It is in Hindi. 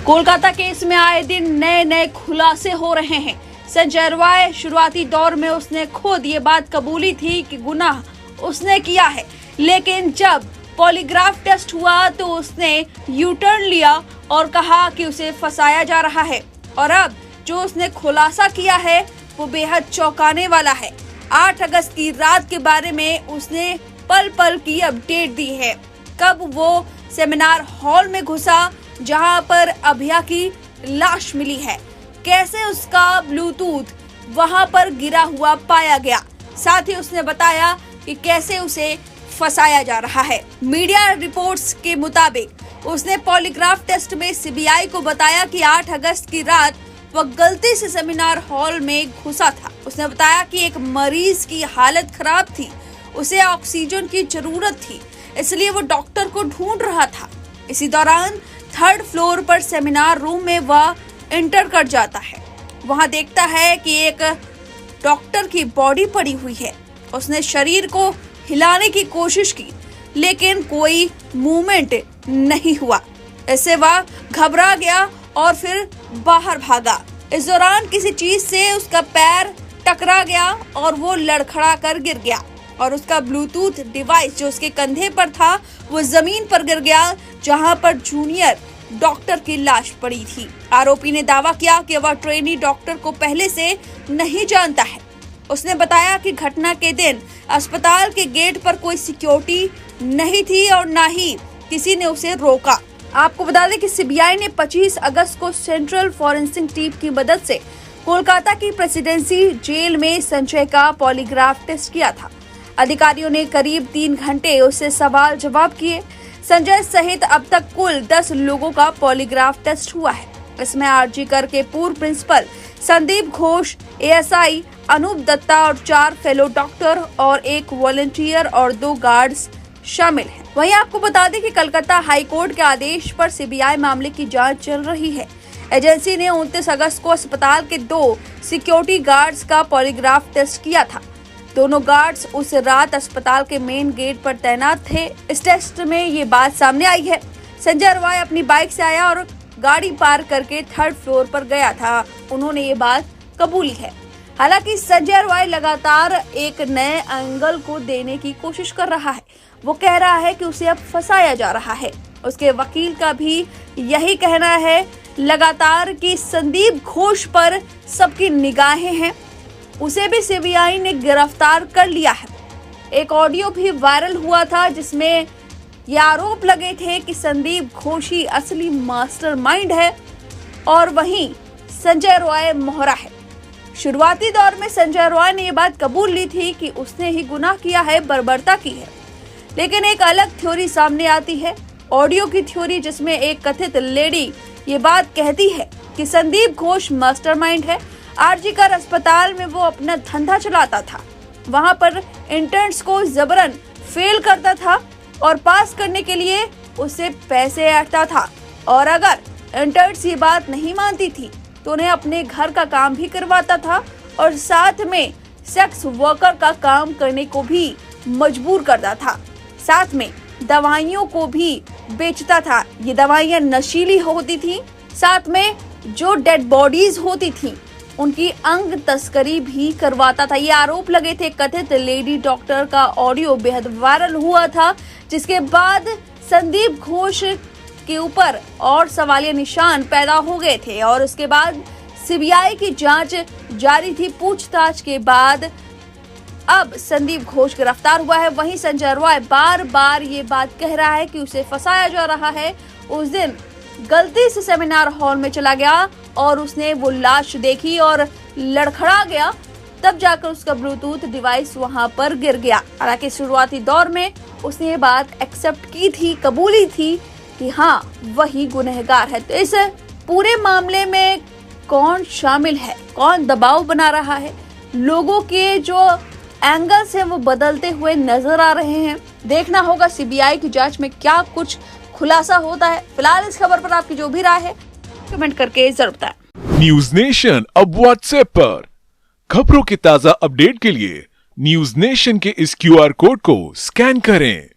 कोलकाता केस में आए दिन नए नए खुलासे हो रहे हैं। संजय अरवाल शुरुआती दौर में उसने खुद ये बात कबूली थी कि गुनाह उसने किया है, लेकिन जब पॉलीग्राफ टेस्ट हुआ तो उसने यू टर्न लिया और कहा कि उसे फंसाया जा रहा है। और अब जो उसने खुलासा किया है वो बेहद चौंकाने वाला है। 8 अगस्त की रात के बारे में उसने पल पल की अपडेट दी है। कब वो सेमिनार हॉल में घुसा जहां पर अभया की लाश मिली है, कैसे उसका ब्लूटूथ वहां पर गिरा हुआ पाया गया, साथ ही उसने बताया कि कैसे उसे फंसाया जा रहा है। मीडिया रिपोर्ट्स के मुताबिक उसने पॉलीग्राफ टेस्ट में सीबीआई को बताया कि 8 अगस्त की रात वह गलती से सेमिनार हॉल में घुसा था। उसने बताया कि एक मरीज की हालत खराब थी, उसे ऑक्सीजन की जरूरत थी, इसलिए वो डॉक्टर को ढूंढ रहा था। इसी दौरान 3rd फ्लोर पर सेमिनार रूम में वह एंटर कर जाता है। वहां देखता है कि एक डॉक्टर की बॉडी पड़ी हुई है। उसने शरीर को हिलाने की कोशिश की, लेकिन कोई मूवमेंट नहीं हुआ। इससे वह घबरा गया और फिर बाहर भागा। इस दौरान किसी चीज से उसका पैर टकरा गया और वो लड़खड़ा कर गिर गया और उसका ब्लूटूथ डिवाइस जो उसके कंधे पर था वो जमीन पर गिर गया, जहां पर जूनियर डॉक्टर की लाश पड़ी थी। आरोपी ने दावा किया कि वह ट्रेनी डॉक्टर को पहले से नहीं जानता है। उसने बताया कि घटना के दिन अस्पताल के गेट पर कोई सिक्योरिटी नहीं थी और न ही किसी ने उसे रोका। आपको बता दें कि सीबीआई ने 25 अगस्त को सेंट्रल फॉरेंसिक टीम की मदद से कोलकाता की प्रेसिडेंसी जेल में संजय का पॉलीग्राफ टेस्ट किया था। अधिकारियों ने करीब 3 घंटे उससे सवाल जवाब किए। संजय सहित अब तक कुल 10 लोगों का पॉलीग्राफ टेस्ट हुआ है। इसमें आरजी कर के पूर्व प्रिंसिपल संदीप घोष, एएसआई अनूप दत्ता और 4 फेलो डॉक्टर और 1 वॉलंटियर और 2 गार्ड्स शामिल हैं। वहीं आपको बता दें कि कलकत्ता हाई कोर्ट के आदेश पर सीबीआई मामले की जांच चल रही है। एजेंसी ने 29 अगस्त को अस्पताल के 2 सिक्योरिटी गार्ड्स का पॉलीग्राफ टेस्ट किया था। दोनों गार्ड्स उस रात अस्पताल के मेन गेट पर तैनात थे। इस टेस्ट में ये बात सामने आई है। संजय अरवाल अपनी बाइक से आया और गाड़ी पार करके 3rd फ्लोर पर गया था। उन्होंने ये बात कबूली है। हालांकि संजय अरवाल लगातार एक नए एंगल को देने की कोशिश कर रहा है। वो कह रहा है कि उसे अब फंसाया जा रहा है। उसके वकील का भी यही कहना है लगातार कि संदीप घोष पर सबकी निगाहें हैं। उसे भी सीबीआई ने गिरफ्तार कर लिया है। एक ऑडियो भी वायरल हुआ था जिसमें ये आरोप लगे थे कि संदीप घोष ही असली मास्टरमाइंड है और वहीं संजय अरवाल मोहरा है। शुरुआती दौर में संजय अरवाल ने ये बात कबूल ली थी कि उसने ही गुनाह किया है, बर्बरता की है। लेकिन एक अलग थ्योरी सामने आती है, ऑडियो की थ्योरी, जिसमें एक कथित लेडी ये बात कहती है कि संदीप घोष मास्टरमाइंड है। आरजी कर अस्पताल में वो अपना धंधा चलाता था। वहां पर इंटर्न्स को जबरन फेल करता था और पास करने के लिए उससे पैसे ऐंठता था। और अगर इंटर्न्स ये बात नहीं मानती थी तो उन्हें अपने घर का काम भी करवाता था और साथ में सेक्स वर्कर का काम करने को भी मजबूर करता था। साथ में दवाइयों को भी बेचता था। ये दवाइयां नशीली होती थी। साथ में जो डेड बॉडीज होती थी उनकी अंग तस्करी भी करवाता था। ये आरोप लगे थे। कथित लेडी डॉक्टर का ऑडियो बेहद वायरल हुआ था, जिसके बाद संदीप घोष के ऊपर और सवालिया निशान पैदा हो गए थे और उसके बाद सीबीआई की जांच जारी थी। पूछताछ के बाद अब संदीप घोष गिरफ्तार हुआ है। वहीं संजय अरवाल बार बार ये बात कह रहा है कि उसे फंसाया जा रहा है। उस दिन गलती से सेमिनार हॉल में चला गया और उसने वो लाश देखी और लड़खड़ा गया, तब जाकर उसका ब्लूटूथ डिवाइस वहां पर गिर गया। हालांकि शुरुआती दौर में उसने ये बात एक्सेप्ट की थी, कबूली थी कि हाँ वही गुनहगार है। तो इस पूरे मामले में कौन शामिल है, कौन दबाव बना रहा है, लोगों के जो एंगल्स हैं वो बदलते हुए नजर आ रहे हैं। देखना होगा सीबीआई की जांच में क्या कुछ खुलासा होता है। फिलहाल इस खबर पर आपकी जो भी राय है कमेंट करके जरूर बताएं। न्यूज नेशन अब व्हाट्सएप पर खबरों की ताजा अपडेट के लिए न्यूज नेशन के इस QR कोड को स्कैन करें।